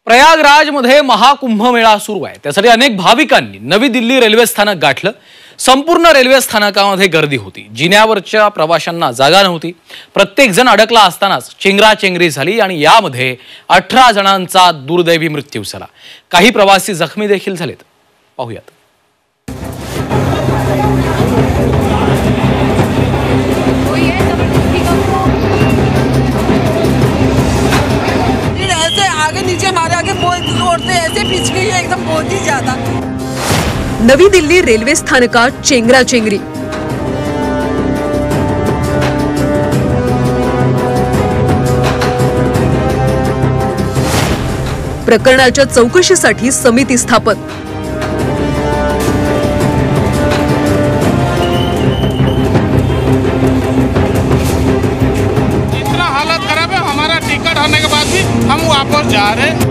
प्रयागराजमध्ये महाकुंभमेळा सुरू आहे। त्यासाठी अनेक भाविकांनी नवी दिल्ली रेल्वे स्थानक गाठलं। संपूर्ण रेल्वे स्थानकामध्ये गर्दी होती। जिन्यावरच्या प्रवाशांना जागा नव्हती। प्रत्येक जण अडकला असतानाच चेंगराचेंगरी झाली आणि यामध्ये 18 जणांचा दुर्दैवी मृत्यू झाला। काही प्रवासी जखमी देखील झालेत। पाहूयात। आगे नीचे हमारे आगे बहुत औरतें ऐसे पिच गई है एकदम बहुत ही ज्यादा। नवी दिल्ली रेल्वे स्थानकात चेंगराचेंगरी। प्रकरणाच्या चौकशीसाठी समिती स्थापन। हम वापस जा रहे।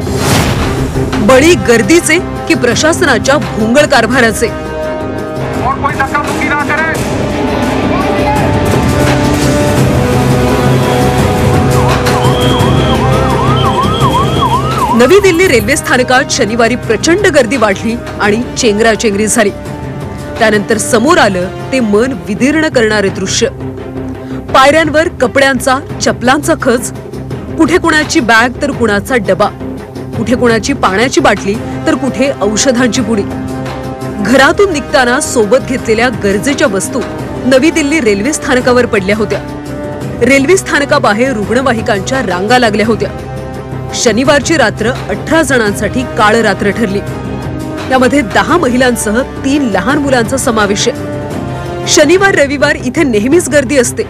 बळी गर्दीचे की प्रशासनाच्या भोंगळ कारभाराचे? और कोई धक्का-मुक्की ना करे। नवी दिल्ली रेल्वे स्थानकात शनिवारी प्रचंड गर्दी वाढली आणि चेंगराचेंगरी झाली। त्यानंतर समोर आलं ते मन विदीर्ण करणारे दृश्य। पायऱ्यांवर कपड्यांचा, चपलांचा खच, कुठे कुणाची बॅग तर कुणाचा डबा, कुठे कुणाची पाण्याची बाटली तर कुठे औषधांची पुडी। घरातून निघताना सोबत घेतलेल्या गरजेच्या वस्तू नवी दिल्ली रेल्वे स्थानकावर पडल्या होत्या। रेल्वे स्थानकाबाहेर रुग्णवाहिकांच्या रांगा लागल्या होत्या। शनिवारची रात्र 18 जणांसाठी काळ रात्र ठरली। त्यामध्ये 10 महिलांसह 3 लहान मुलांचा समावेश आहे। शनिवार रविवार इथे नेहमीच गर्दी असते,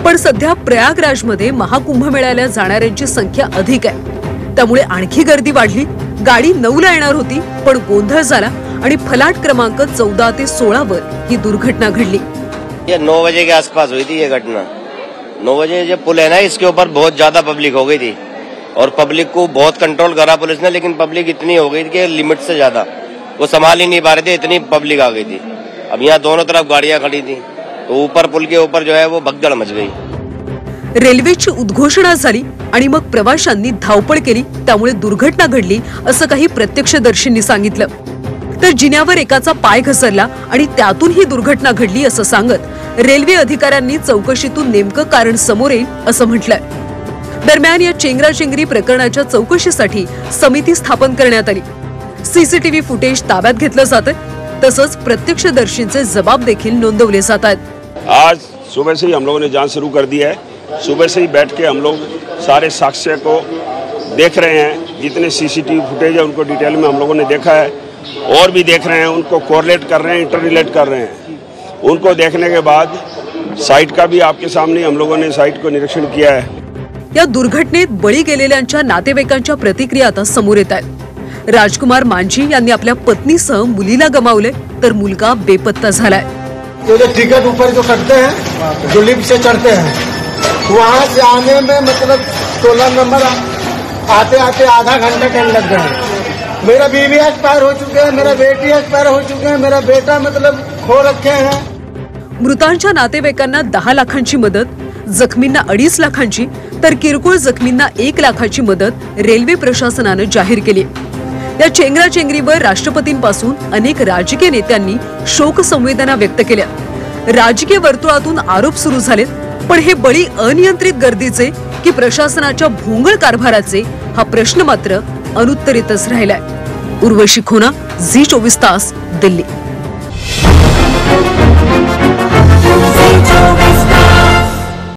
पण सध्या प्रयागराजमध्ये महाकुंभमेळ्याला जाणाऱ्यांची संख्या अधिक आहे। त्यामुळे आणखी गर्दी वाढली। गाडी 9ला येणार होती, पण गोंधळ झाला आणि फलाट क्रमांक 14 ते 16 वर ही दुर्घटना घडली। ये 9 बजे के आसपास हुई थी ये घटना। 9 बजे जो पुल है ना, इसके ऊपर बहुत ज्यादा पब्लिक हो गई थी और पब्लिक को बहुत कंट्रोल करा पुलिस ने, लेकिन पब्लिक इतनी हो गई थी कि लिमिट से ज्यादा वो संभाल ही नहीं पा रहे थे, इतनी पब्लिक आ गई थी। अब यहाँ दोनों तरफ गाड़ियां खड़ी थी, तो ऊपर पुल के ऊपर जो है वो भगदड़ मच गई। रेल्वेची उद्घोषणा झाली आणि मग प्रवाशांनी धावपळ केली, त्यामुळे दुर्घटना घडली असं काही प्रत्यक्षदर्शींनी सांगितलं। तर जिन्यावर एकाचा पाय घसरला आणि त्यातून ही दुर्घटना घडली असं सांगत रेल्वे अधिकाऱ्यांनी चौकशीतून नेमकं कारण समोर येईल असं म्हटलंय। दरम्यान या चेंगराचेंगरी प्रकरणाच्या चौकशीसाठी समिती स्थापन करण्यात आली। सीसीटीव्ही फुटेज ताब्यात घेतलं जातंय, तसंच प्रत्यक्षदर्शींचे जबाब देखील नोंदवले जात आहेत। आज सुबह से ही हम लोगों ने जांच शुरू कर दी है। सुबह से ही बैठ के हम लोग सारे साक्ष्य को देख रहे हैं। जितने सीसीटीवी फुटेज है उनको डिटेल में हम लोगों ने देखा है और भी देख रहे हैं, उनको कोरिलेट कर रहे हैं, इंटररिलेट कर रहे हैं। उनको देखने के बाद साइट का भी आपके सामने हम लोगों ने साइट को निरीक्षण किया है। या दुर्घटनेत बळी गेलेल्यांच्या नातेवाईकांच्या प्रतिक्रिया आता समोर येत आहेत। राजकुमार मांझी यांनी आपल्या पत्नीसह मुलीला गमावले, तर मुलगा बेपत्ता झालाय। जो टिकट ऊपर जो करते हैं, जो लिफ्ट से चढ़ते हैं, वहाँ से आने में मतलब 16 नंबर आते आते आधा घंटा टाइम लग गया। मेरा बीवी एक्सपायर हो चुके हैं, मेरा बेटी एक्सपायर हो चुके हैं, मेरा बेटा मतलब खो रखे हैं। मृतांच्या नातेवाईकांना 10 लाखांची मदत, जखमींना 2.5 लाखांची तर किरकोळ जखमींना 1 लाखाची मदत रेल्वे प्रशासनानं जाहीर केली। या चेंगराचेंगरीवर राष्ट्रपतींपासून अनेक राजकीय नेत्यांनी शोक संवेदना व्यक्त केल्या। राजकीय वर्तुळातून आरोप सुरू झालेत, पण हे बळी अनियंत्रित गर्दीचे की प्रशासनाच्या भोंगळ कारभाराचे हा प्रश्न मात्र अनुत्तरितच राहिलाय। उर्वशी खोना, झी 24 तास, दिल्ली।